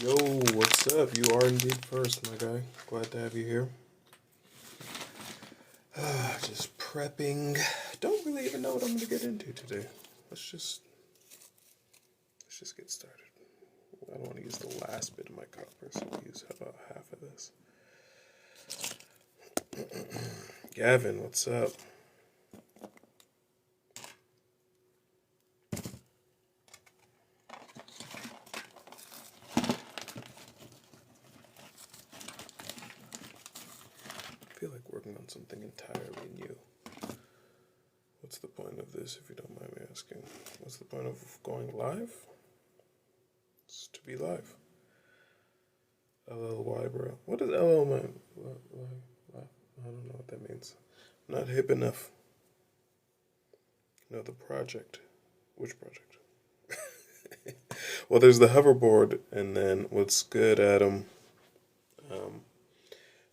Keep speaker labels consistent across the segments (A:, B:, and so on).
A: Yo, what's up? You are indeed first, my guy. Glad to have you here. Just prepping. Don't really even know what I'm going to get into today. Let's just get started. I don't want to use the last bit of my copper, so we'll use about half of this. Gavin, what's up? I feel like working on something entirely new. What's the point of this, if you don't mind me asking? What's the point of going live? It's to be live. LLY, bro. What does LL mean? I don't know what that means. I'm not hip enough. No, the project. Which project? Well, there's the hoverboard, and then what's good, Adam?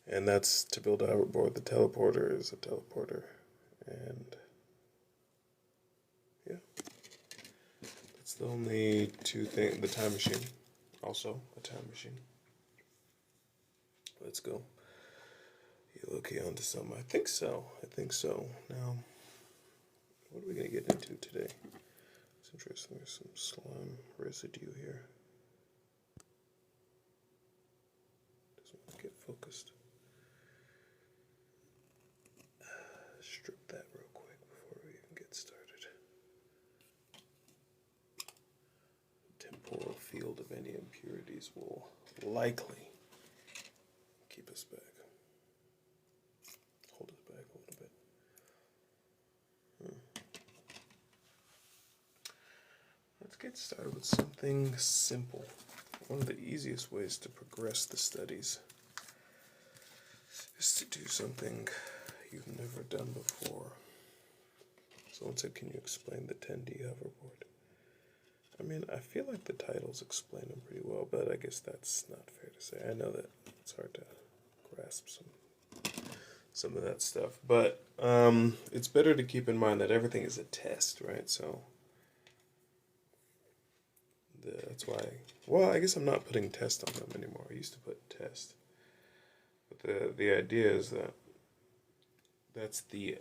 A: And that's to build a hoverboard. The teleporter is a teleporter. And yeah, that's the only two things. The time machine, also a time machine. Let's go. You okay onto some? I think so. Now, what are we gonna get into today? It's interesting. There's some slime residue here. Doesn't want to get focused. Strip that real quick before we even get started. The temporal field of any impurities will likely keep us back. Hold us back a little bit. Let's get started with something simple. One of the easiest ways to progress the studies is to do something you've never done before. Someone said, can you explain the 10D hoverboard? I mean, I feel like the titles explain them pretty well, but I guess that's not fair to say. I know that it's hard to grasp some of that stuff, but it's better to keep in mind that everything is a test, right? So that's why, well, I guess I'm not putting test on them anymore. I used to put test, but the idea is that that's the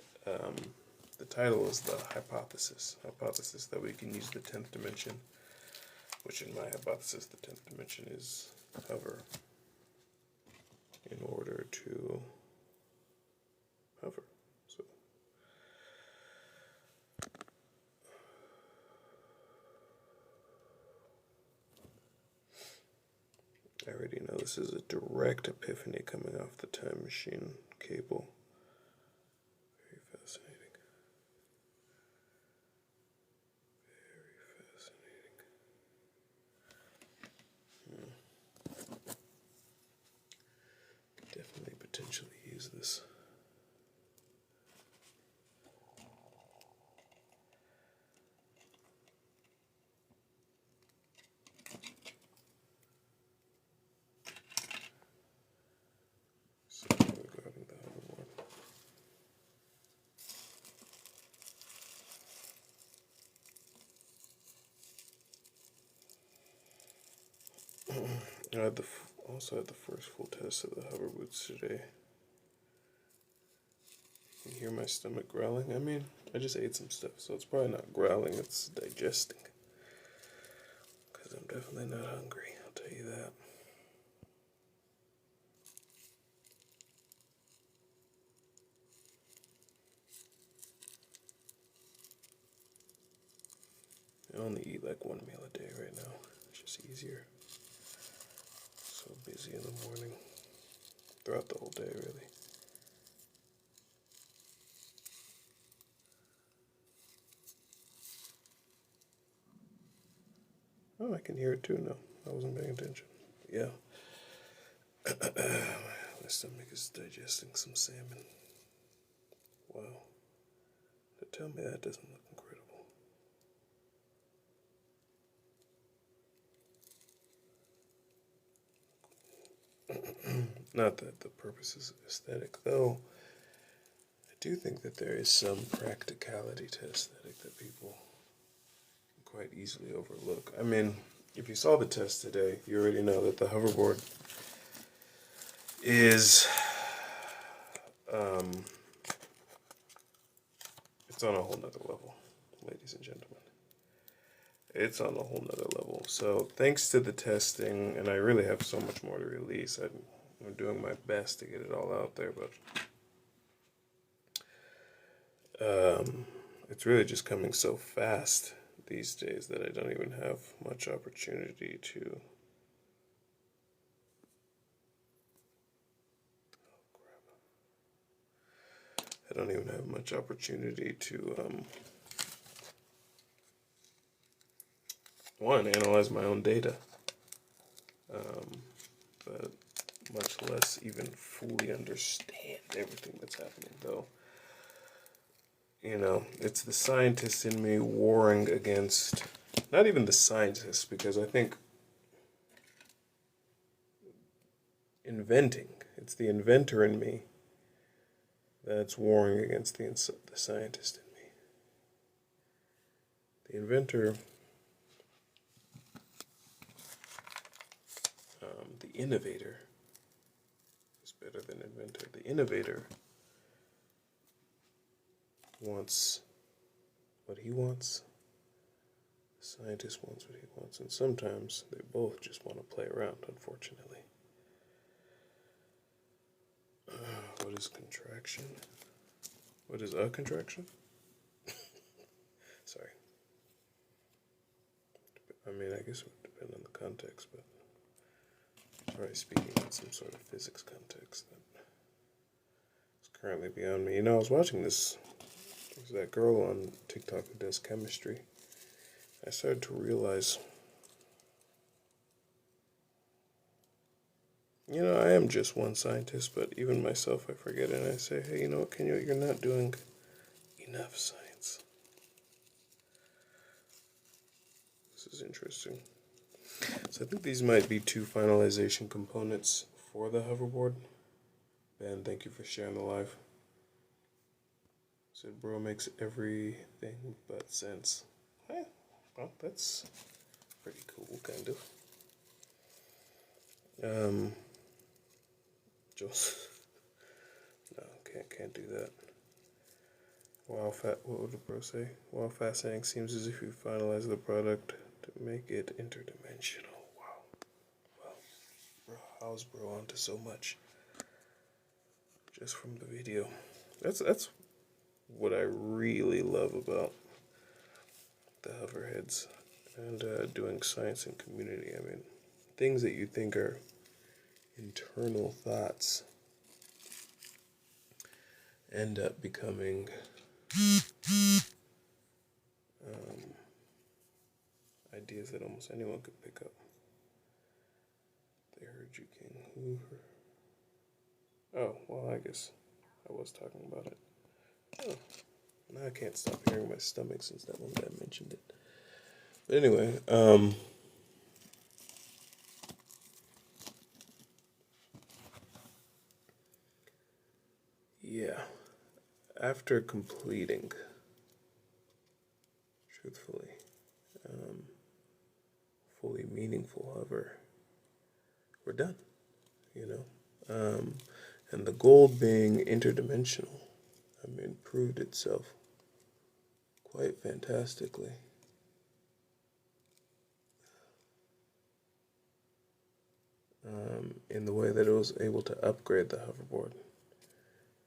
A: title is the hypothesis that we can use the 10th dimension, which in my hypothesis the 10th dimension is hover, in order to hover. So I already know this is a direct epiphany coming off the time machine cable. Very fascinating. Definitely potentially use this. So regarding the hoverboard. I also had the first full test of the hoverboards today. You can hear my stomach growling. I mean, I just ate some stuff, so it's probably not growling, it's digesting. Because I'm definitely not hungry, I'll tell you that. I only eat like one meal a day right now. It's just easier. So busy in the morning. Throughout the whole day, really. Oh, I can hear it too now. I wasn't paying attention. Yeah. My stomach is digesting some salmon. Wow. Tell me that doesn't look incredible. Not that the purpose is aesthetic, though. I do think that there is some practicality to aesthetic that people quite easily overlook. I mean, if you saw the test today, you already know that the hoverboard is, it's on a whole nother level, ladies and gentlemen. It's on a whole nother level. So thanks to the testing, and I really have so much more to release. I'm doing my best to get it all out there, but it's really just coming so fast these days that I don't even have much opportunity to. I don't even have much opportunity to one, analyze my own data, but much less even fully understand everything that's happening, though. You know, it's the scientist in me warring against, not even the scientist, because I think it's the inventor in me that's warring against the scientist in me. The inventor, the innovator, is better than inventor. The innovator wants what he wants. The scientist wants what he wants. And sometimes they both just want to play around, unfortunately. What is contraction? What is a contraction? Sorry. I mean, I guess it would depend on the context, but I'm probably speaking in some sort of physics context that is currently beyond me. You know, I was watching this. There's that girl on TikTok who does chemistry. I started to realize, you know, I am just one scientist, but even myself, I forget it, and I say, hey, you know what, you're not doing enough science. This is interesting. So I think these might be 2 finalization components for the hoverboard. Ben, thank you for sharing the live. Said, bro, makes everything but sense. Hey, well, that's pretty cool, kind of. Just no, can't do that. Wow, what would the bro say? Wow, fascinating. Seems as if you finalize the product to make it interdimensional. Wow. Well, bro, how's bro onto so much? Just from the video. That's what I really love about the hoverheads and doing science and community. I mean, things that you think are internal thoughts end up becoming ideas that almost anyone could pick up. They heard you, King. Who heard? Oh, well, I guess I was talking about it. Oh, now I can't stop hearing my stomach since that one guy mentioned it. But anyway, yeah. After completing, truthfully, fully meaningful hover, we're done, you know. And the goal being interdimensional, I mean, proved itself quite fantastically. In the way that it was able to upgrade the hoverboard,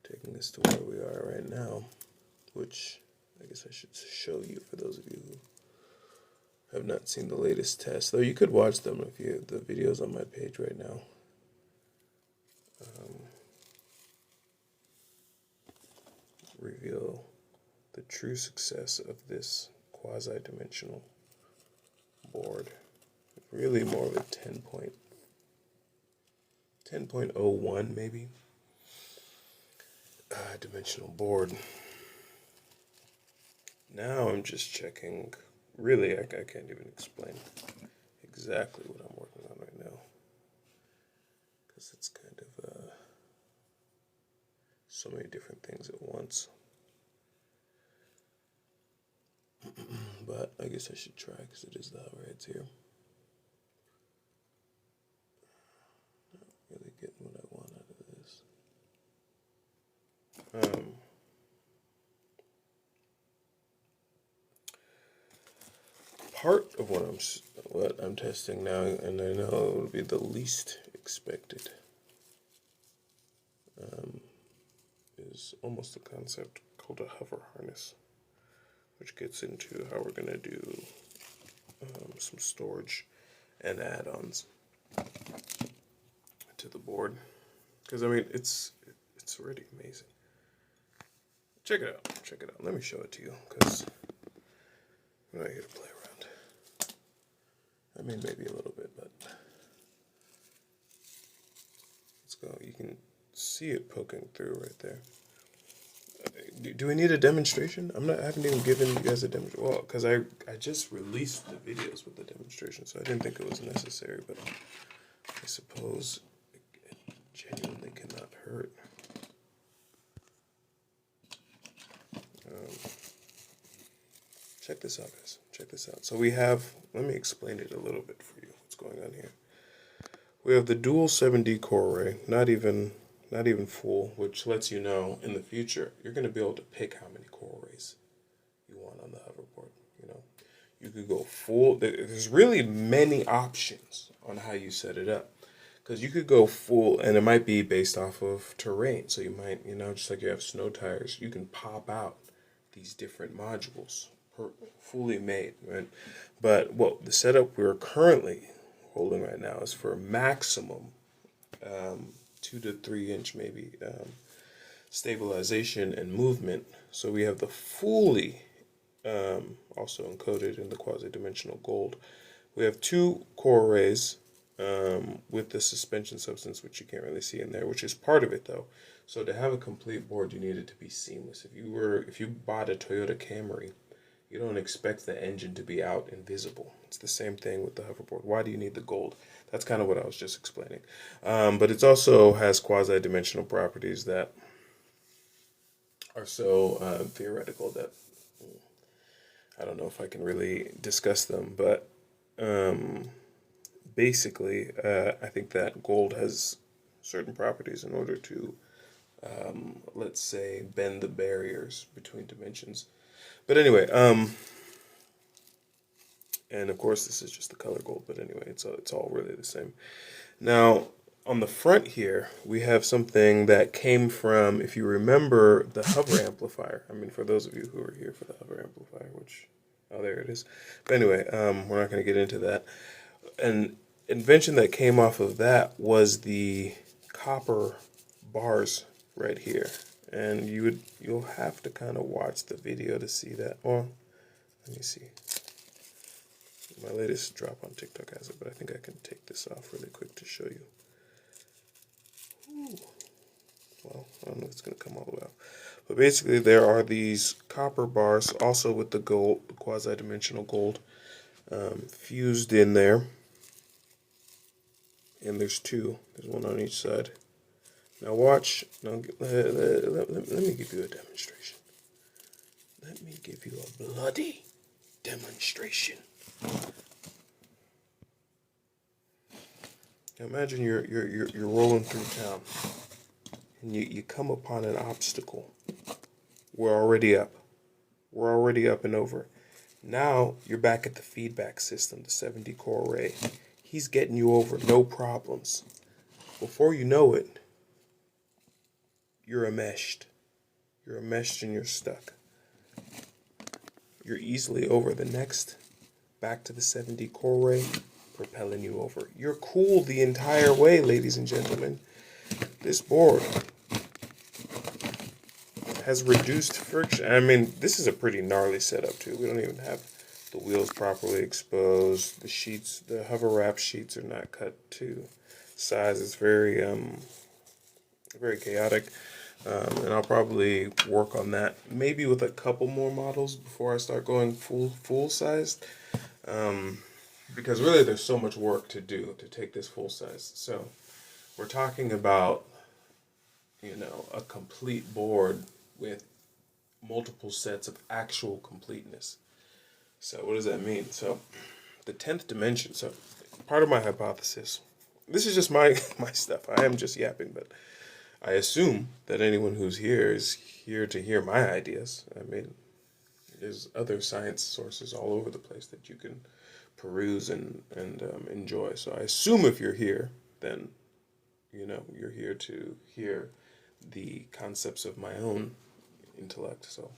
A: taking us to where we are right now, which I guess I should show you for those of you who have not seen the latest tests, though you could watch them if you the videos on my page right now. Reveal the true success of this quasi-dimensional board. Really more of a 10.01 maybe dimensional board. Now I'm just checking. Really, I can't even explain exactly what I'm working on right now, because it's kind of so many different things at once. But I guess I should try, because it is the hoverheads here. Part of what I'm testing now, and I know it would be the least expected, is almost a concept called a hover harness, which gets into how we're going to do some storage and add-ons to the board. Because I mean, it's already amazing. Check it out. Check it out. Let me show it to you, because we're not here to play around. I mean, maybe a little bit, but let's go. You can see it poking through right there. Do we need a demonstration? I haven't even given you guys a demonstration. Well, because I just released the videos with the demonstration, so I didn't think it was necessary, but I suppose it genuinely cannot hurt. Check this out, guys. Check this out. So we have, let me explain it a little bit for you, what's going on here. We have the dual 7D core array, not even full, which lets you know in the future you're going to be able to pick how many core arrays you want on the hoverboard. You know, you could go full. There's really many options on how you set it up, because you could go full, and it might be based off of terrain. So you might, you know, just like you have snow tires, you can pop out these different modules fully made, right? But what the setup we're currently holding right now is for maximum 2 to 3 inch maybe stabilization and movement. So we have the fully also encoded in the quasi-dimensional gold. We have 2 core arrays with the suspension substance, which you can't really see in there, which is part of it though. So to have a complete board, you need it to be seamless. If you bought a Toyota Camry, you don't expect the engine to be out and visible. It's the same thing with the hoverboard. Why do you need the gold? That's kind of what I was just explaining. But it also has quasi-dimensional properties that are so theoretical that I don't know if I can really discuss them. But basically, I think that gold has certain properties in order to, let's say, bend the barriers between dimensions. But anyway, and of course this is just the color gold, but anyway, it's all really the same. Now, on the front here, we have something that came from, if you remember, the hover amplifier. I mean, for those of you who are here for the hover amplifier, which, oh, there it is. But anyway, we're not going to get into that. An invention that came off of that was the copper bars right here. And you'll have to kind of watch the video to see that. Well, let me see. My latest drop on TikTok has it, but I think I can take this off really quick to show you. Ooh. Well, I don't know if it's going to come all the way out. But basically, there are these copper bars, also with the gold, quasi-dimensional gold, fused in there. And there's 2. There's 1 on each side. Now watch. Now let me give you a demonstration. Let me give you a bloody demonstration. Now imagine you're rolling through town, and you come upon an obstacle. We're already up. We're already up and over. Now you're back at the feedback system, the 7D core array. He's getting you over, no problems. Before you know it, you're enmeshed. You're enmeshed and you're stuck. You're easily over the next, back to the 7D core array, propelling you over. You're cool the entire way, ladies and gentlemen. This board has reduced friction. I mean, this is a pretty gnarly setup too. We don't even have the wheels properly exposed. The sheets, the hover wrap sheets are not cut to size. It's very very chaotic. And I'll probably work on that maybe with a couple more models before I start going full sized. Because really there's so much work to do to take this full size. So we're talking about, you know, a complete board with multiple sets of actual completeness. So what does that mean? So the 10th dimension. So part of my hypothesis, this is just my stuff. I am just yapping, but I assume that anyone who's here is here to hear my ideas. I mean, there's other science sources all over the place that you can peruse and enjoy. So I assume if you're here, then you're here to hear the concepts of my own intellect. So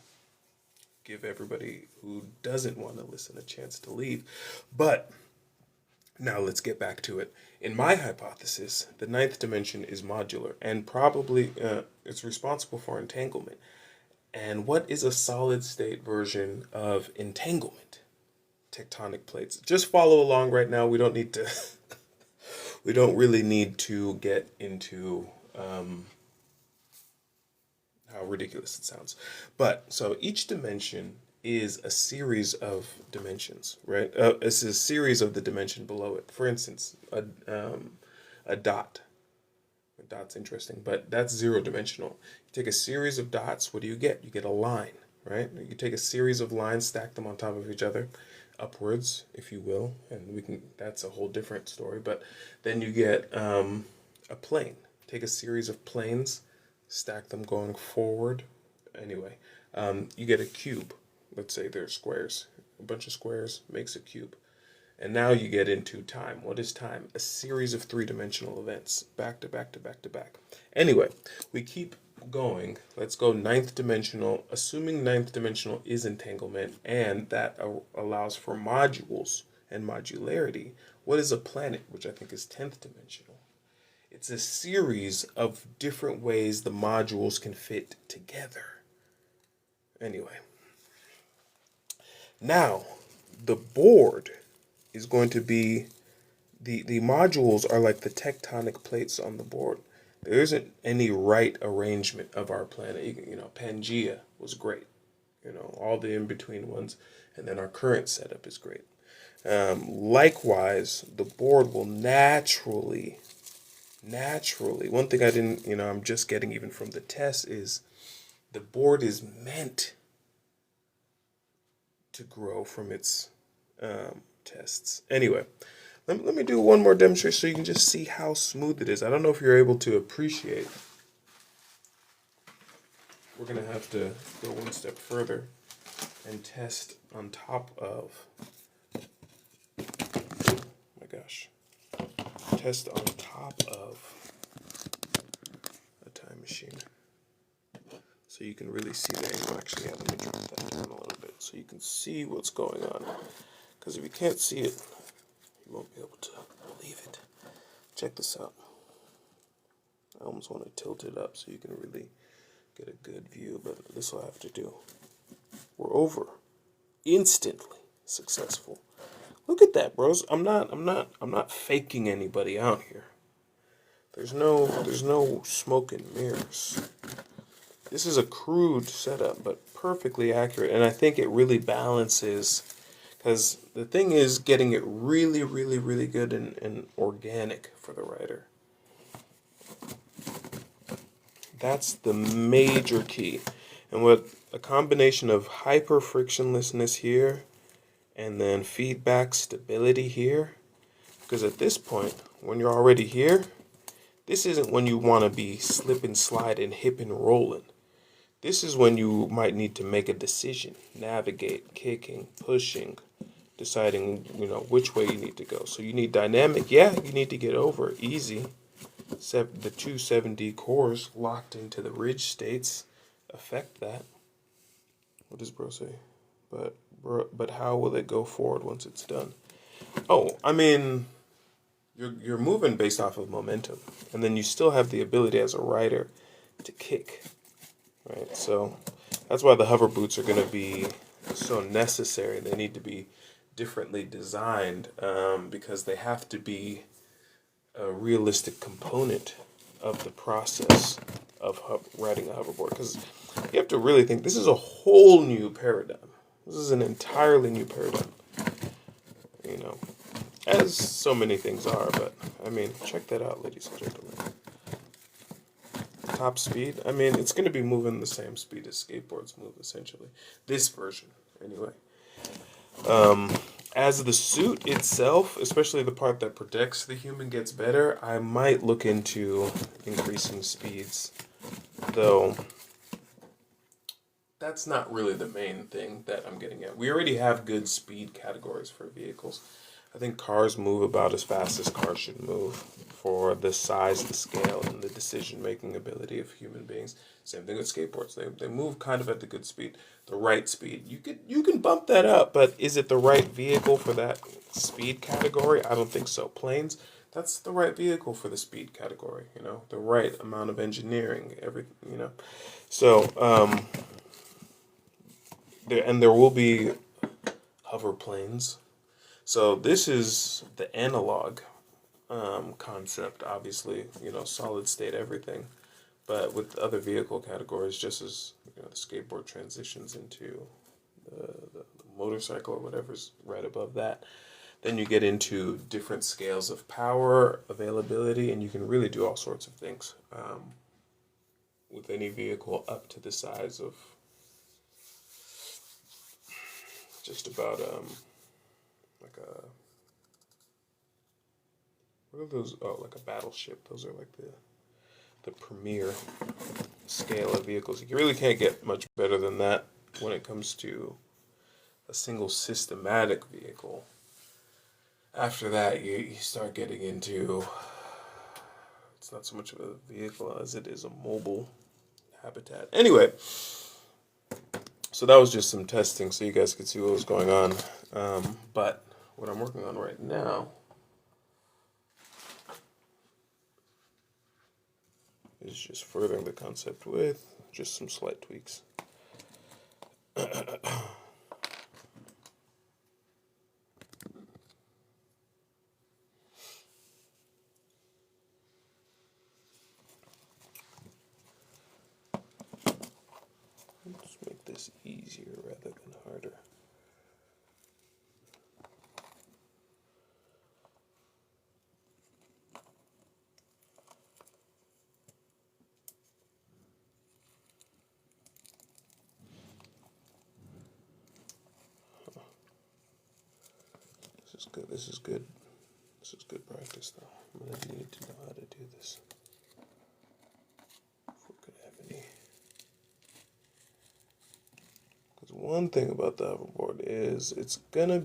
A: give everybody who doesn't want to listen a chance to leave. But now let's get back to it. In my hypothesis, the ninth dimension is modular and probably it's responsible for entanglement. And what is a solid state version of entanglement? Tectonic plates. Just follow along right now. We don't need to. We don't really need to get into how ridiculous it sounds. But so each dimension is a series of dimensions, right? It's a series of the dimension below it. For instance, a dot. A dot's interesting, but that's zero dimensional. You take a series of dots, what do you get? You get a line, right? You take a series of lines, stack them on top of each other, upwards, if you will, and that's a whole different story. But then you get a plane. Take a series of planes, stack them going forward. Anyway, you get a cube. Let's say they're squares. A bunch of squares makes a cube. And now you get into time. What is time? A series of three-dimensional events, back to back to back to back. Anyway, we keep going. Let's go ninth dimensional. Assuming ninth dimensional is entanglement, and that allows for modules and modularity. What is a planet, which I think is 10th dimensional? It's a series of different ways the modules can fit together. Anyway. Now, the board is going to be, the modules are like the tectonic plates on the board. There isn't any right arrangement of our planet. Pangea was great. All the in-between ones. And then our current setup is great. Likewise, the board will naturally, one thing I didn't, I'm just getting even from the test is the board is meant to grow from its tests. Anyway, let me do one more demonstration so you can just see how smooth it is. I don't know if you're able to appreciate. We're going to have to go one step further and test on top of, oh my gosh, test on top of a time machine. So you can really see the angle. Actually, yeah, let me drop that down a little bit so you can see what's going on. Because if you can't see it, you won't be able to believe it. Check this out. I almost want to tilt it up so you can really get a good view, but this will have to do. We're over. Instantly successful. Look at that, bros. I'm not faking anybody out here. There's no smoke and mirrors. This is a crude setup, but perfectly accurate, and I think it really balances, because the thing is getting it really, really, really good and organic for the writer. That's the major key. And with a combination of hyper frictionlessness here, and then feedback stability here, because at this point, when you're already here, this isn't when you want to be slip and slide and hip and rolling. This is when you might need to make a decision, navigate, kicking, pushing, deciding, which way you need to go. So you need dynamic. Yeah, you need to get over easy. The two 7D cores locked into the ridge states affect that. What does bro say? But how will it go forward once it's done? Oh, I mean, you're moving based off of momentum, and then you still have the ability as a rider to kick. Right, so that's why the hover boots are going to be so necessary. They need to be differently designed because they have to be a realistic component of the process of riding a hoverboard. Because you have to really think, this is a whole new paradigm. This is an entirely new paradigm. As so many things are, but I mean, check that out, ladies and gentlemen. Top speed, I mean, it's going to be moving the same speed as skateboards move, essentially. This version, anyway. As the suit itself, especially the part that protects the human, gets better, I might look into increasing speeds. Though, that's not really the main thing that I'm getting at. We already have good speed categories for vehicles. I think cars move about as fast as cars should move for the size, the scale, and the decision-making ability of human beings. Same thing with skateboards. They move kind of at the good speed, the right speed. You can bump that up, but is it the right vehicle for that speed category? I don't think so. Planes, that's the right vehicle for the speed category. You know, the right amount of engineering. So there will be hover planes. So this is the analog concept, obviously, solid state everything. But with other vehicle categories, just as the skateboard transitions into the motorcycle or whatever's right above that, then you get into different scales of power, availability, and you can really do all sorts of things with any vehicle up to the size of just about like a what are those? Oh, like a battleship. Those are like the premier scale of vehicles. You really can't get much better than that when it comes to a single systematic vehicle. After that, you start getting into it's not so much of a vehicle as it is a mobile habitat. Anyway, so that was just some testing so you guys could see what was going on. But what I'm working on right now is just furthering the concept with just some slight tweaks. Let's make this easier rather than harder. This is good. This is good. This is good practice, though. I'm gonna need to know how to do this. If we're gonna have any. Because one thing about the hoverboard is it's gonna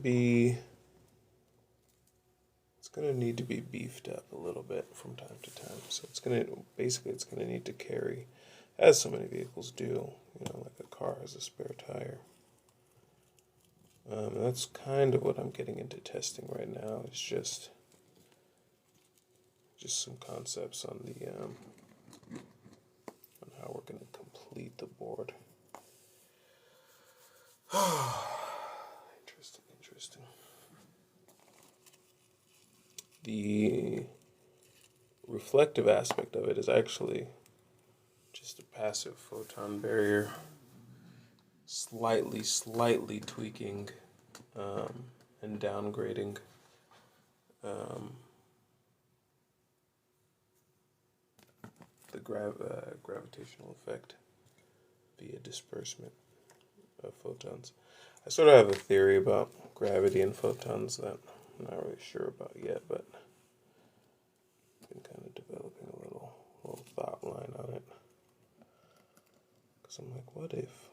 A: need to be beefed up a little bit from time to time. So it's gonna need to carry, as so many vehicles do. Like a car has a spare tire. That's kind of what I'm getting into testing right now. It's just some concepts on the on how we're going to complete the board. Interesting. The reflective aspect of it is actually just a passive photon barrier, slightly tweaking and downgrading the gravitational effect via disbursement of photons. I sort of have a theory about gravity and photons that I'm not really sure about yet, but I've been kind of developing a little thought line on it. Because I'm like, what if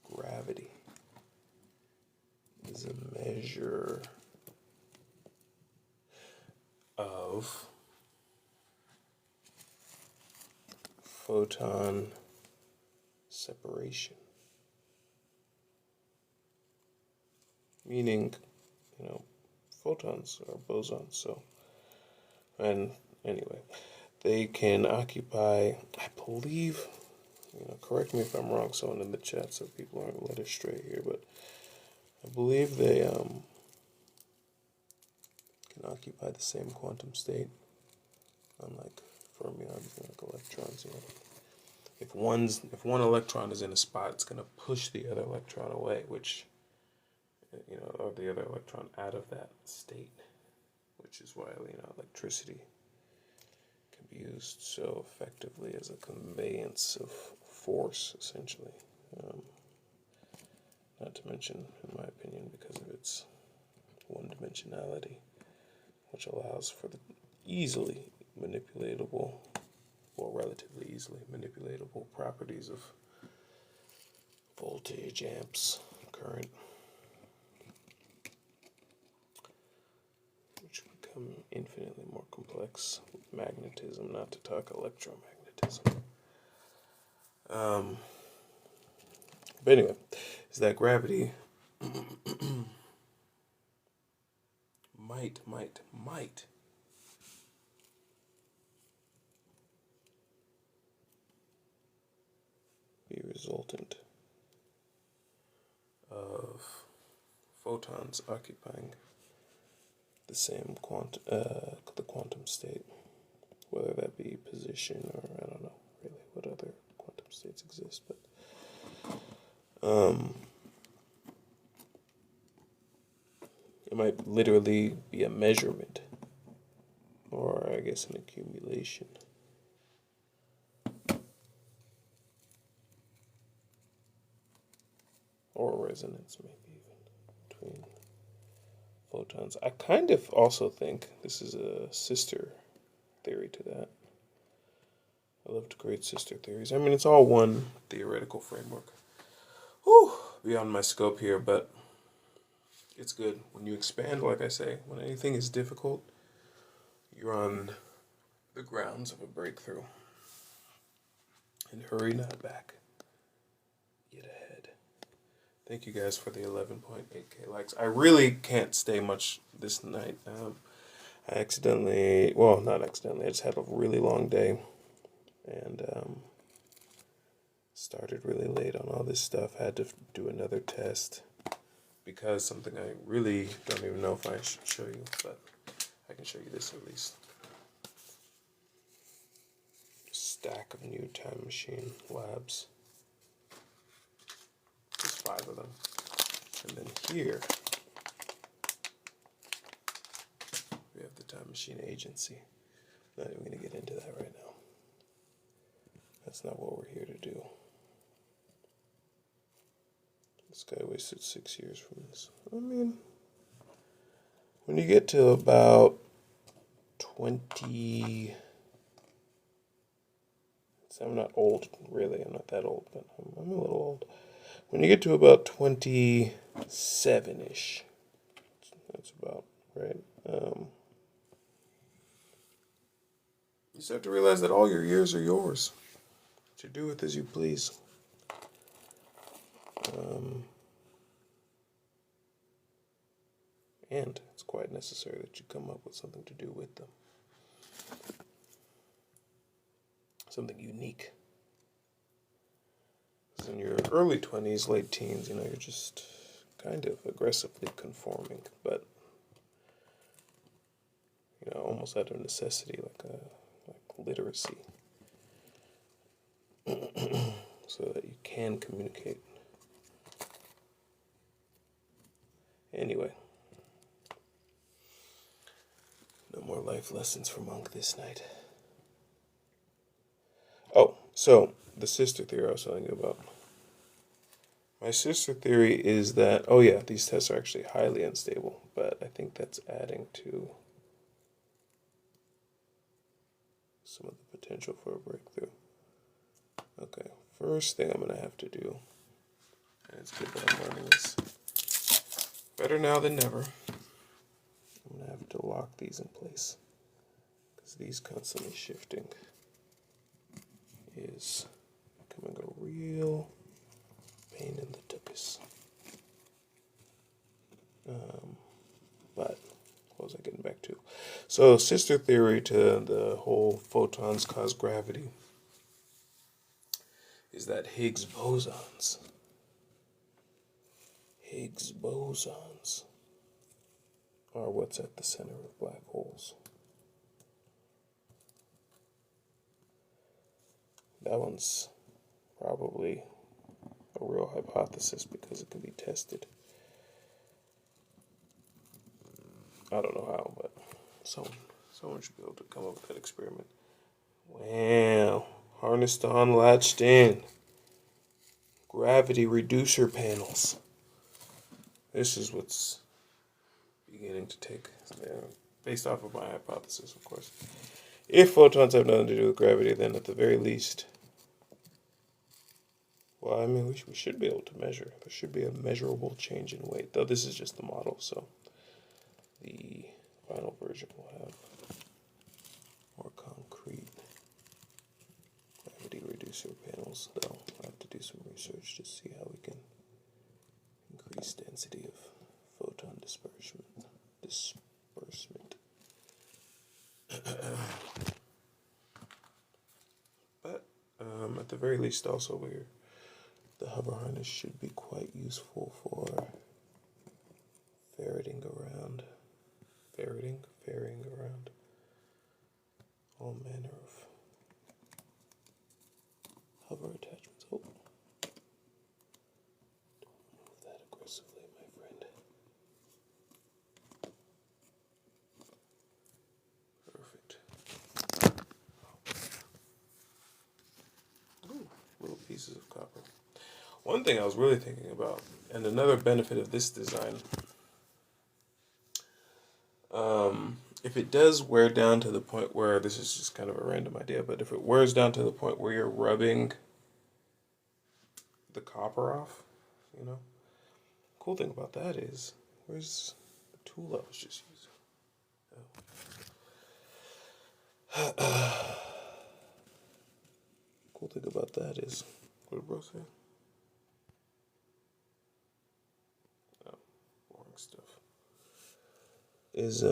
A: gravity is a measure of photon separation? Meaning, photons are bosons, so, and anyway, they can occupy, I believe, correct me if I'm wrong, someone in the chat, so people aren't led astray here, but I believe they can occupy the same quantum state, unlike fermions, like electrons. If one electron is in a spot, it's going to push the other electron away, which, or the other electron out of that state, which is why, electricity can be used so effectively as a conveyance of force, essentially. Not to mention, in my opinion, because of its one-dimensionality, which allows for the easily manipulatable, or relatively easily manipulatable properties of voltage, amps, current, which become infinitely more complex with magnetism, not to talk electromagnetism. But anyway, is that gravity might be resultant of photons occupying the same the quantum state, whether that be position or I don't know really what other quantum states exist, but it might literally be a measurement, or I guess an accumulation. Or resonance, maybe even, between photons. I kind of also think this is a sister theory to that. I love to create sister theories. I mean, it's all one theoretical framework. Whew, beyond my scope here, but it's good. When you expand, like I say, when anything is difficult, you're on the grounds of a breakthrough. And hurry not back. Get ahead. Thank you guys for the 11.8k likes. I really can't stay much this night. I accidentally, well, not accidentally, I just had a really long day. And started really late on all this stuff. I had to do another test because something I really don't even know if I should show you, but I can show you this at least. Stack of new time machine labs. There's 5 of them. And then here we have the time machine agency. Not even going to get into that right now. That's not what we're here to do. This guy wasted 6 years from this. I mean, when you get to about 20... I'm not old, really. I'm not that old, but I'm a little old. When you get to about 27-ish, that's about right, you start to realize that all your years are yours. To do with as you please. And it's quite necessary that you come up with something to do with them. Something unique. Because in your early 20s, late teens, you're just kind of aggressively conforming, but almost out of necessity, like literacy, so that you can communicate. Anyway, no more life lessons for Monk this night. Oh, so the sister theory I was telling you about. My sister theory is that, oh yeah, these tests are actually highly unstable, but I think that's adding to some of the potential for a breakthrough. Okay, first thing I'm going to have to do, and it's good that I'm learning this, better now than never, I'm going to have to lock these in place, because these constantly shifting is becoming a real pain in the tuchus. But what was I getting back to? So, sister theory to the whole photons cause gravity is that Higgs bosons are what's at the center of black holes. That one's probably a real hypothesis because it can be tested. I don't know how, but someone should be able to come up with that experiment. Wow. Harnessed on, latched in. Gravity reducer panels. this is what's beginning to take, based off of my hypothesis, of course. If photons have nothing to do with gravity, then at the very least, well, I mean, we should be able to measure. There should be a measurable change in weight, though this is just the model, so the final version will have more concrete gravity reducer panels, though. I have to do some research to see how we can increase density of photon disbursement. But at the very least, also, the hover harness should be quite useful for ferrying around all manner of hover attachments. Oh, don't move that aggressively, my friend. Perfect. Ooh, little pieces of copper. One thing I was really thinking about, and another benefit of this design, if it does wear down to the point where, this is just kind of a random idea, but if it wears down to the point where you're rubbing the copper off, you know, cool thing about that is, where's the tool I was just using? Oh. Cool thing about that is, what did bro say? Oh, boring stuff. Is,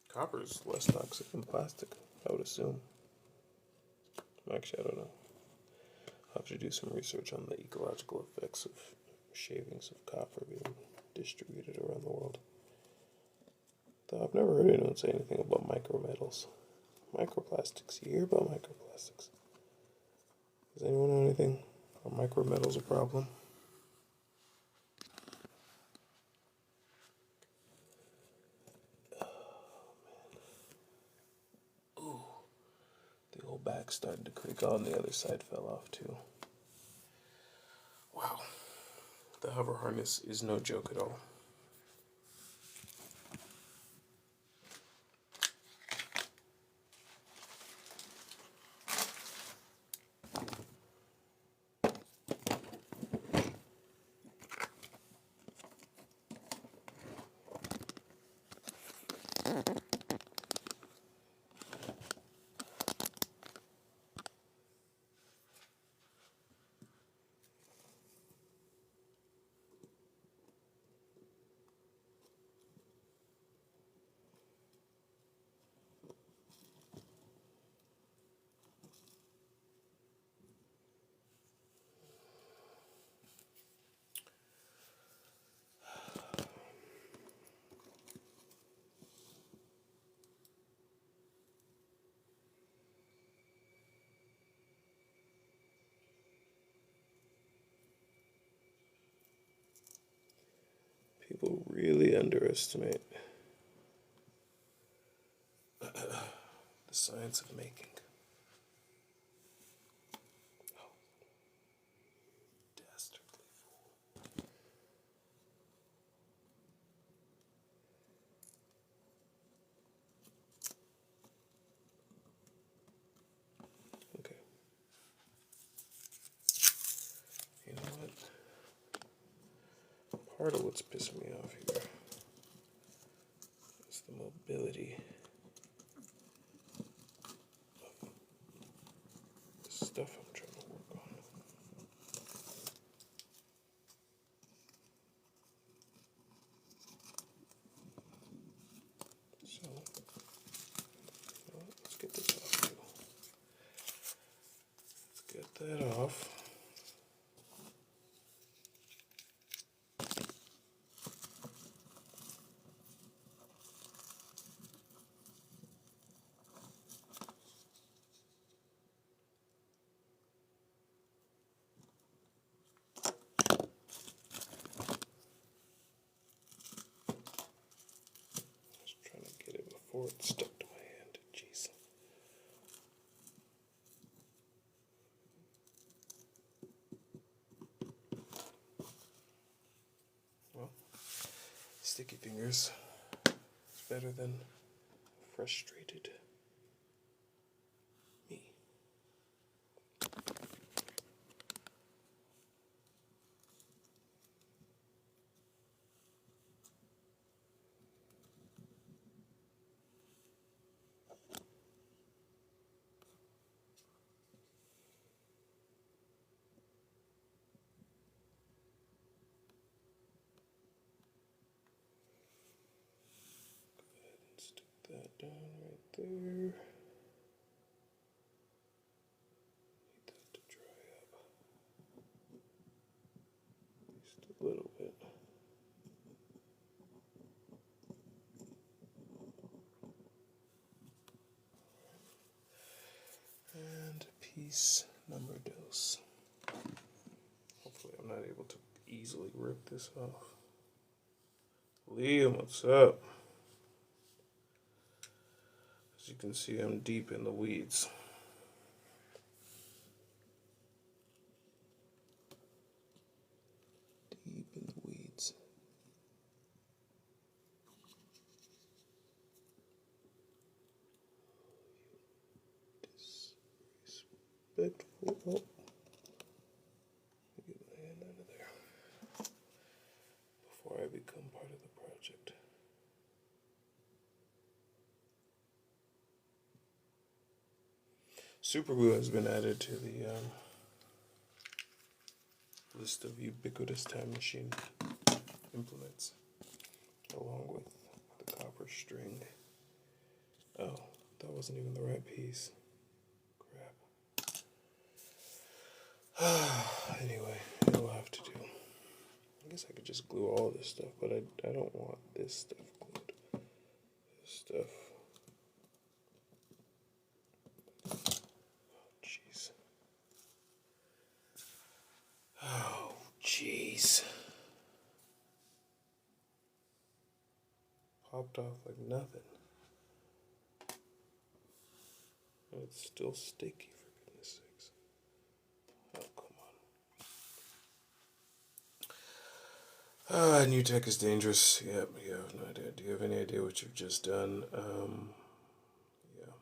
A: copper is less toxic than plastic, I would assume. Actually, I don't know. I'll have to do some research on the ecological effects of shavings of copper being distributed around the world. Though I've never heard anyone say anything about micrometals. Microplastics. You hear about microplastics? Does anyone know anything? Are micrometals a problem? The old back started to creak on the other side, fell off too. Wow. The hover harness is no joke at all. People really underestimate the science of making. Oh, dastardly fool. Okay. You know what? Part of what's pissing me off here is the mobility of the stuff I'm trying to work on. So, let's get this off too. Let's get that off. Trying to get it before it stuck to my hand. Jeez. fingers. It's better than frustrated me. Stick that down right there. Need that to dry up just a little bit. And piece number dos. Hopefully I'm not able to easily rip this off. Liam, what's up? As you can see, I'm deep in the weeds. Deep in the weeds. Disrespectful. Oh. Get my hand out of there before I become part of the project. Superglue has been added to the list of ubiquitous time machine implements, along with the copper string. Oh, that wasn't even the right piece. Crap. Anyway, it'll have to do. I guess I could just glue all this stuff, but I don't want this stuff glued. This stuff. Jeez. Oh, jeez. Popped off like nothing. And it's still sticky, for goodness sakes. Oh, come on. New tech is dangerous. Yep, you have no idea. Do you have any idea what you've just done? Yeah.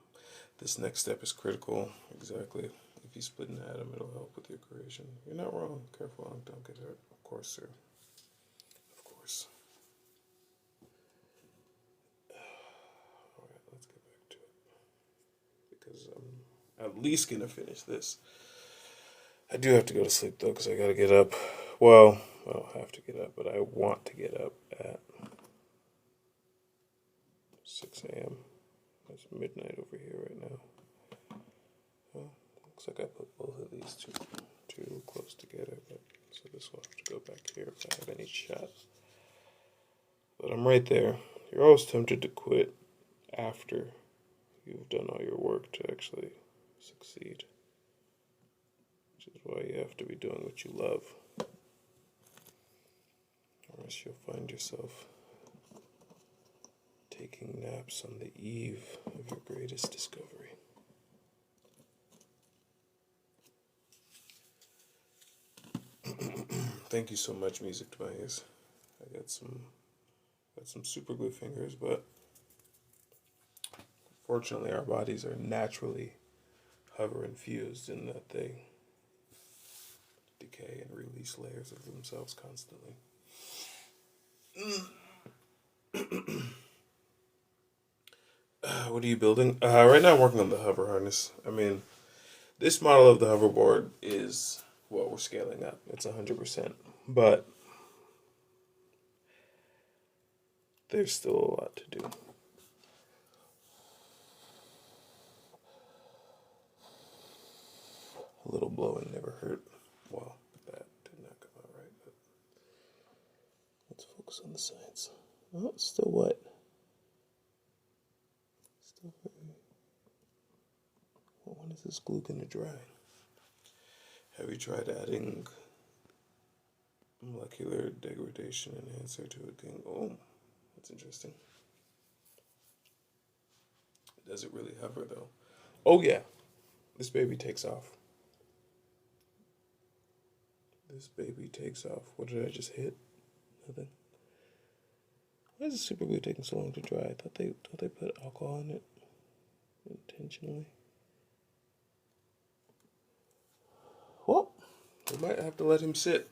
A: This next step is critical. Exactly. If you split an atom, it'll help with your creation. You're not wrong. Careful, don't get hurt. Of course, sir. Of course. Alright, let's get back to it. Because I'm at least going to finish this. I do have to go to sleep, though, because I got to get up. Well, I don't have to get up, but I want to get up at 6 a.m. It's midnight over here right now. Well, looks like I put both of these too close together, but so this will have to go back here if I have any shot. But I'm right there. You're always tempted to quit after you've done all your work to actually succeed, which is why you have to be doing what you love, or else you'll find yourself taking naps on the eve of your greatest discovery. Thank you so much, Music to my ears. I got some super glue fingers, but fortunately our bodies are naturally hover infused in that they decay and release layers of themselves constantly. What are you building? Right now I'm working on the hover harness. I mean, this model of the hoverboard is what we're scaling up. It's 100%. But there's still a lot to do. A little blowing never hurt. Well, that did not come out right, but let's focus on the sides. Oh, it's still wet. Still very... Well, when is this glue going to dry? Have you tried adding molecular degradation enhancer to a thing? Oh, that's interesting. Does it really hover, though? Oh, yeah. This baby takes off. This baby takes off. What did I just hit? Nothing. Why is the super glue taking so long to dry? I thought they put alcohol in it intentionally. Well, we might have to let him sit.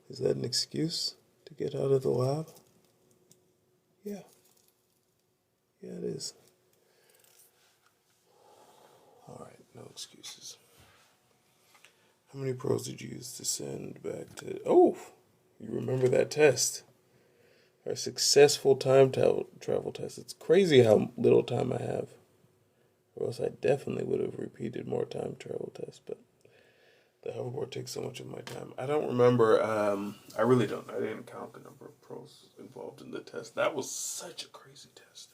A: Is that an excuse to get out of the lab? Yeah. Yeah, it is. Alright, no excuses. How many pros did you use to send back to... Oh! You remember that test. Our successful time travel test. It's crazy how little time I have. Or else I definitely would have repeated more time travel tests, but the hoverboard takes so much of my time. I don't remember, I really don't. I didn't count the number of pros involved in the test. That was such a crazy test.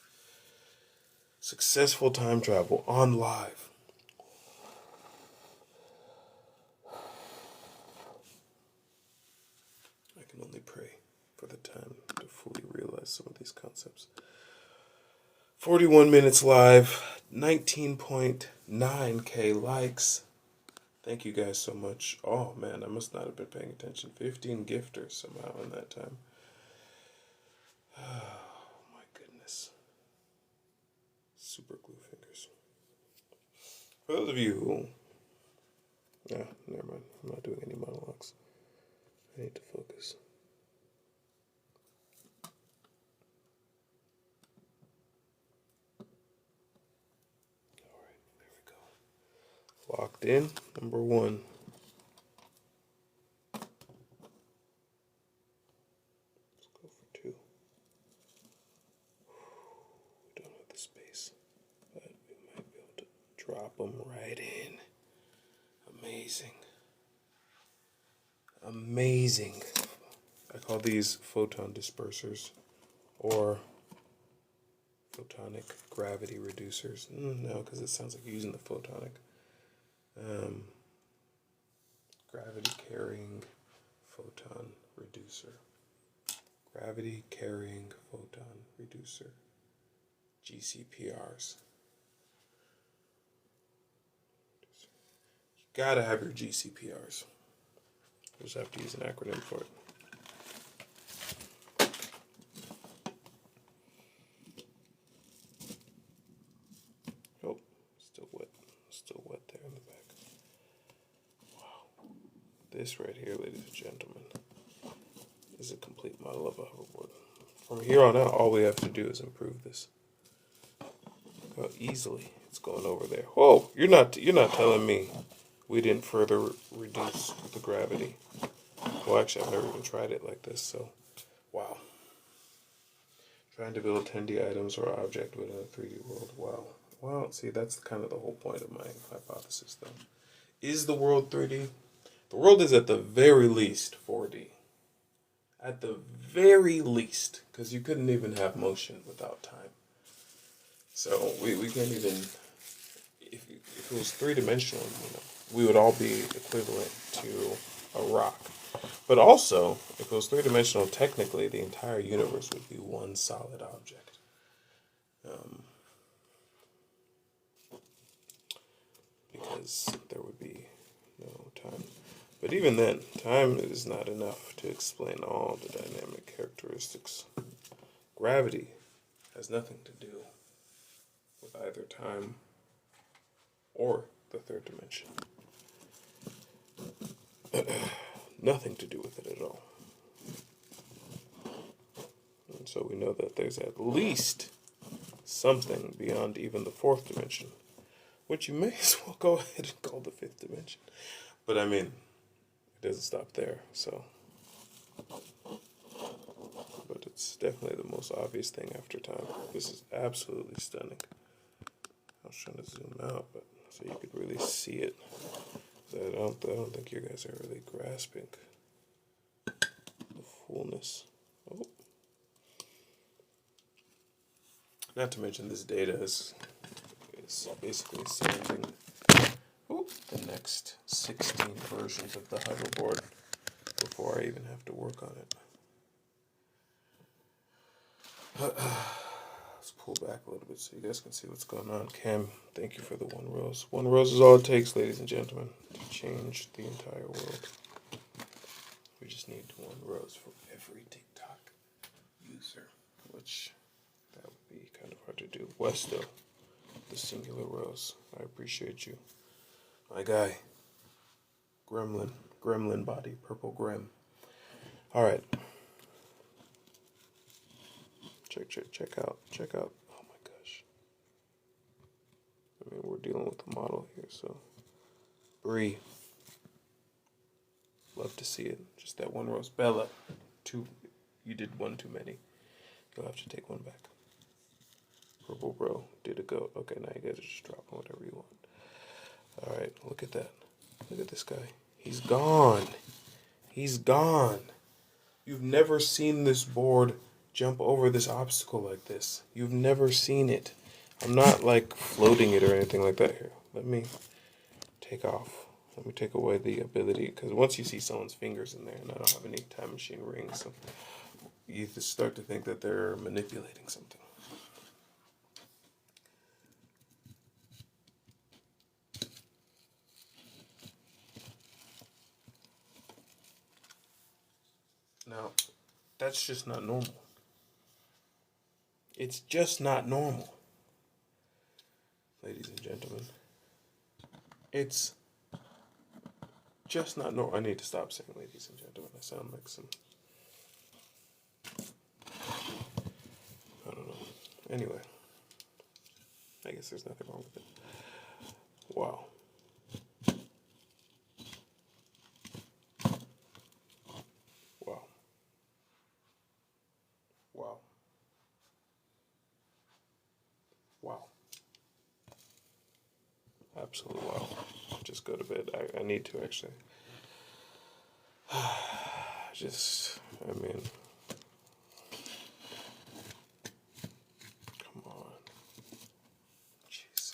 A: Successful time travel on live. I can only pray for the time to fully realize some of these concepts. 41 minutes live, 19.9K likes. Thank you guys so much. Oh man, I must not have been paying attention. 15 gifters somehow in that time. Oh my goodness. Super glue fingers. For those of you who... Yeah, never mind. I'm not doing any monologues. I need to focus. Alright, there we go. Locked in. Number 1. Let's go for 2. We don't have the space, but we might be able to drop them right in. Amazing. Amazing. I call these photon dispersers or photonic gravity reducers. No, because it sounds like you're using the photonic. Gravity carrying photon reducer. Gravity carrying photon reducer. GCPRs. You gotta have your GCPRs. You just have to use an acronym for it. Oh, still wet. Still wet there in the back. Wow. This right here, ladies and gentlemen, is a complete model of a hoverboard. From here on out, all we have to do is improve this. Look how easily it's going over there. Whoa, you're not telling me we didn't further reduce the gravity. Well, actually, I've never even tried it like this, so wow. Trying to build 10D items or object within a 3D world. Wow. Well, see, that's kind of the whole point of my hypothesis, though. Is the world 3D? The world is at the very least 4D. At the very least, because you couldn't even have motion without time. So we can't even, if it was three-dimensional, we would all be equivalent to a rock. But also, if it was three-dimensional, technically the entire universe would be one solid object. Because there would be no time. But even then, time is not enough to explain all the dynamic characteristics. Gravity has nothing to do with either time or the third dimension. Nothing to do with it at all. And so we know that there's at least something beyond even the fourth dimension, which you may as well go ahead and call the fifth dimension. But I mean, it doesn't stop there, so. But it's definitely the most obvious thing after time. This is absolutely stunning. I was trying to zoom out, but so you could really see it. I don't think you guys are really grasping the fullness. Oh. Not to mention this data is basically saving the next 16 versions of the hoverboard before I even have to work on it. Let's pull back a little bit so you guys can see what's going on. Cam, thank you for the 1 rose. 1 rose is all it takes, ladies and gentlemen, to change the entire world. We just need 1 rose for every TikTok. user, which that would be kind of hard to do. Westo, the singular rose. I appreciate you. My guy. Gremlin body, purple grim. All right. Check out. Oh my gosh. I mean, we're dealing with a model here, so. Bree. Love to see it. Just that one rose. Bella. You did one too many. You'll have to take one back. Purple bro. Did a goat. Okay, now you guys are just dropping whatever you want. Alright, look at that. Look at this guy. He's gone. He's gone. You've never seen this board jump over this obstacle like this. You've never seen it. I'm not like floating it or anything like that here. Let me take off. Let me take away the ability, because once you see someone's fingers in there, and I don't have any time machine rings, so you just start to think that they're manipulating something. Now, that's just not normal. It's just not normal. Ladies and gentlemen. It's just not normal. I need to stop saying ladies and gentlemen. I sound like some... I don't know. Anyway. I guess there's nothing wrong with it. Wow. Wow. Wow. Wow. Absolute wow. Just go to bed. I need to actually. I mean, come on. Jeez.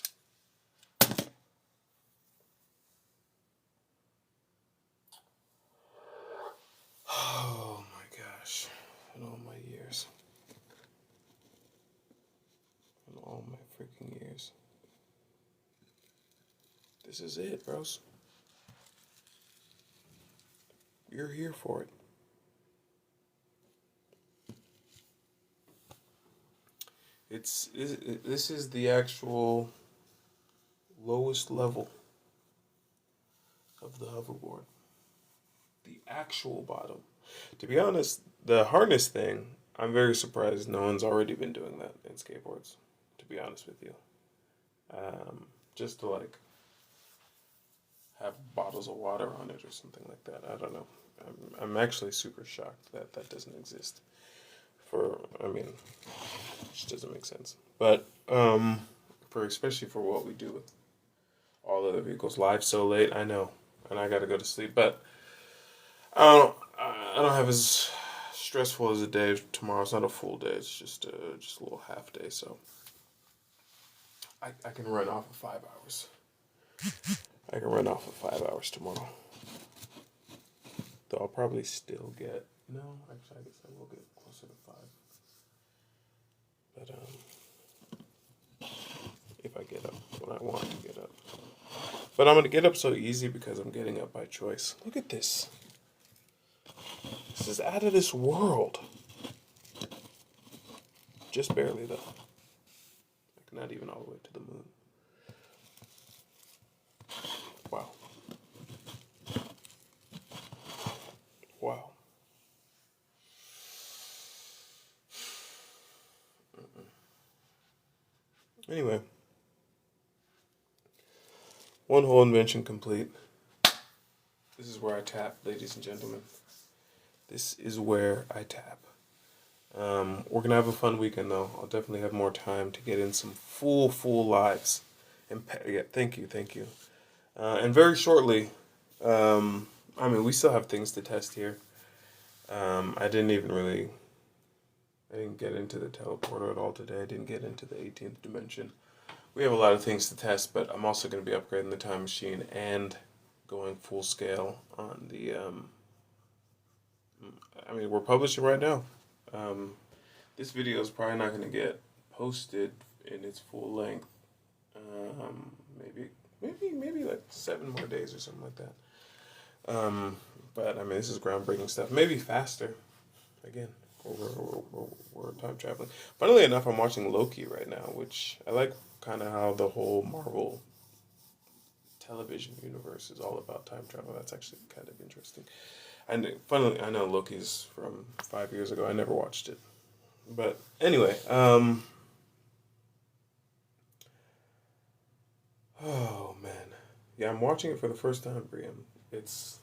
A: Oh my gosh. In all my years. In all my freaking years. This is it, bros. You're here for it. This is the actual lowest level of the hoverboard. The actual bottom. To be honest, the harness thing, I'm very surprised no one's already been doing that in skateboards, to be honest with you. Just to like have bottles of water on it or something like that. I don't know. I'm actually super shocked that that doesn't exist. It just doesn't make sense. But especially for what we do with all other vehicles, live so late, I know, and I gotta go to sleep. But I don't have as stressful as a day tomorrow. It's not a full day. It's just a little half day. So I can run off of 5 hours. I can run off of 5 hours tomorrow. Though I'll probably still get... No, actually, I guess I will get closer to 5. But, if I get up when I want to get up. But I'm going to get up so easy because I'm getting up by choice. Look at this. This is out of this world. Just barely, though. Like, not even all the way to the moon. Wow. Wow. Anyway. One whole invention complete. This is where I tap, ladies and gentlemen. This is where I tap. We're going to have a fun weekend, though. I'll definitely have more time to get in some full lives. And yeah, thank you. And very shortly, we still have things to test here. I didn't get into the teleporter at all today. I didn't get into the 18th dimension. We have a lot of things to test, but I'm also going to be upgrading the time machine and going full scale on the... we're publishing right now. This video is probably not going to get posted in its full length. Maybe like 7 more days or something like that. But this is groundbreaking stuff. Maybe faster. Again, we're time traveling. Funnily enough, I'm watching Loki right now, which I like kind of how the whole Marvel television universe is all about time travel. That's actually kind of interesting. And funnily, I know Loki's from 5 years ago. I never watched it. But anyway, oh man, yeah, I'm watching it for the first time, Briam. It's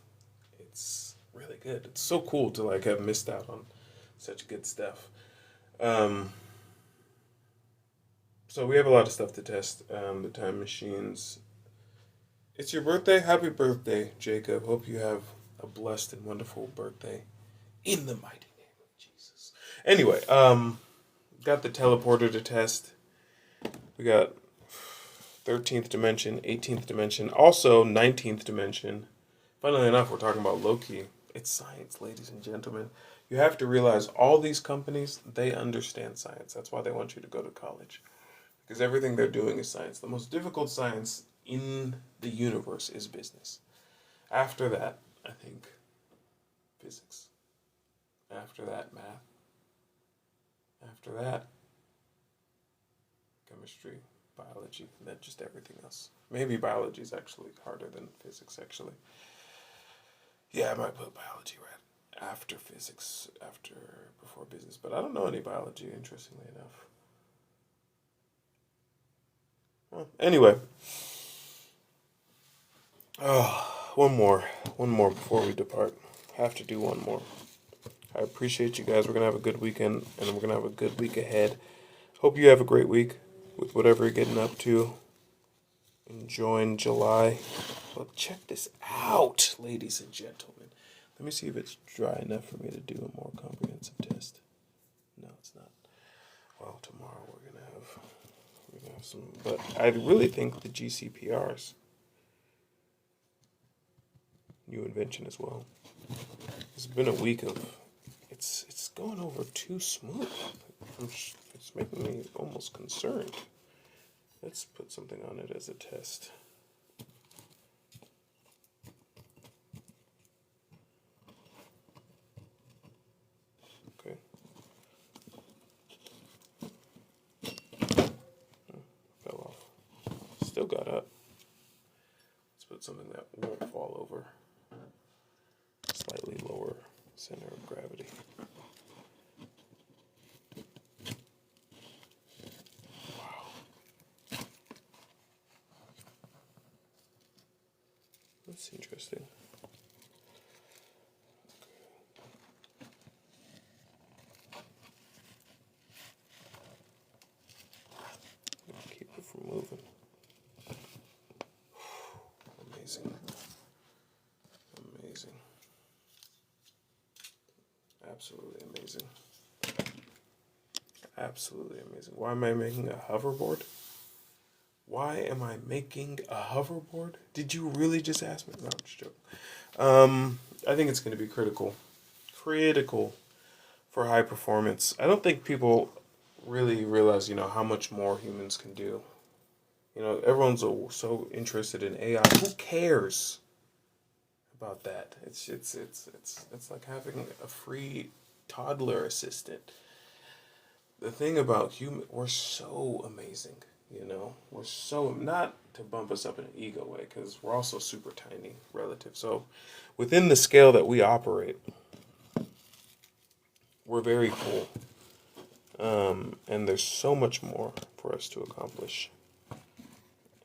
A: really good. It's so cool to like have missed out on such good stuff. Um, so we have a lot of stuff to test. The time machines. It's your birthday. Happy birthday, Jacob. Hope you have a blessed and wonderful birthday in the mighty name of Jesus. Anyway, got the teleporter to test. We got 13th dimension, 18th dimension, also 19th dimension. Funnily enough, we're talking about Loki. It's science, ladies and gentlemen. You have to realize all these companies, they understand science. That's why they want you to go to college. Because everything they're doing is science. The most difficult science in the universe is business. After that, I think physics. After that, math. After that, chemistry, biology, and then just everything else. Maybe biology is actually harder than physics, actually. Yeah, I might put biology right after physics, before business. But I don't know any biology, interestingly enough. Well, anyway. Oh, one more before we depart. Have to do one more. I appreciate you guys. We're gonna have a good weekend, and we're gonna have a good week ahead. Hope you have a great week with whatever you're getting up to. Enjoying July. Well, check this out, ladies and gentlemen. Let me see if it's dry enough for me to do a more comprehensive test. No, it's not. Well, tomorrow we're gonna have some. But I really think the GCPRs, new invention as well. It's been a week of. It's going over too smooth. It's making me almost concerned. Let's put something on it as a test. Okay. Fell off. Still got up. Let's put something that won't fall over. Slightly lower center of gravity. That's interesting. Keep it from moving. Amazing. Amazing. Absolutely amazing. Absolutely amazing. Why am I making a hoverboard? Why am I making a hoverboard? Did you really just ask me? No, I'm just joking. I think it's going to be critical for high performance. I don't think people really realize, how much more humans can do. Everyone's so interested in AI. Who cares about that? It's like having a free toddler assistant. The thing about we're so amazing. We're so, not to bump us up in an ego way, because we're also super tiny relative. So within the scale that we operate, we're very cool. And there's so much more for us to accomplish.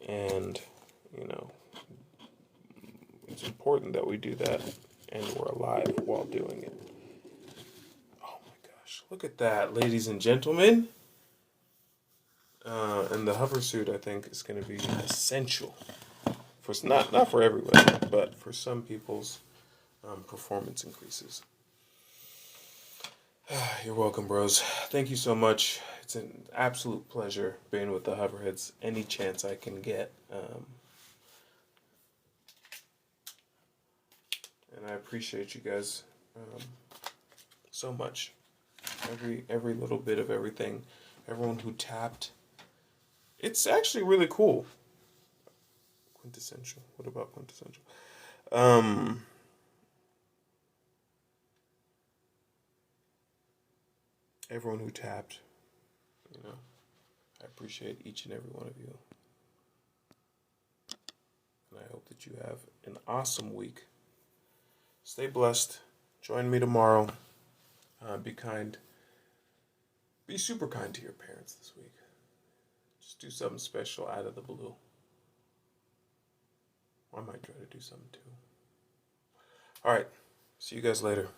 A: And, it's important that we do that and we're alive while doing it. Oh my gosh, look at that, ladies and gentlemen. And the hover suit, I think, is going to be essential for not for everybody, but for some people's performance increases. You're welcome, bros. Thank you so much. It's an absolute pleasure being with the Hoverheads any chance I can get. And I appreciate you guys so much. Every little bit of everything. Everyone who tapped. It's actually really cool. Quintessential. What about quintessential? everyone who tapped. You know, I appreciate each and every one of you. And I hope that you have an awesome week. Stay blessed. Join me tomorrow. Be kind. Be super kind to your parents this week. Just do something special out of the blue. I might try to do something too. All right. See you guys later.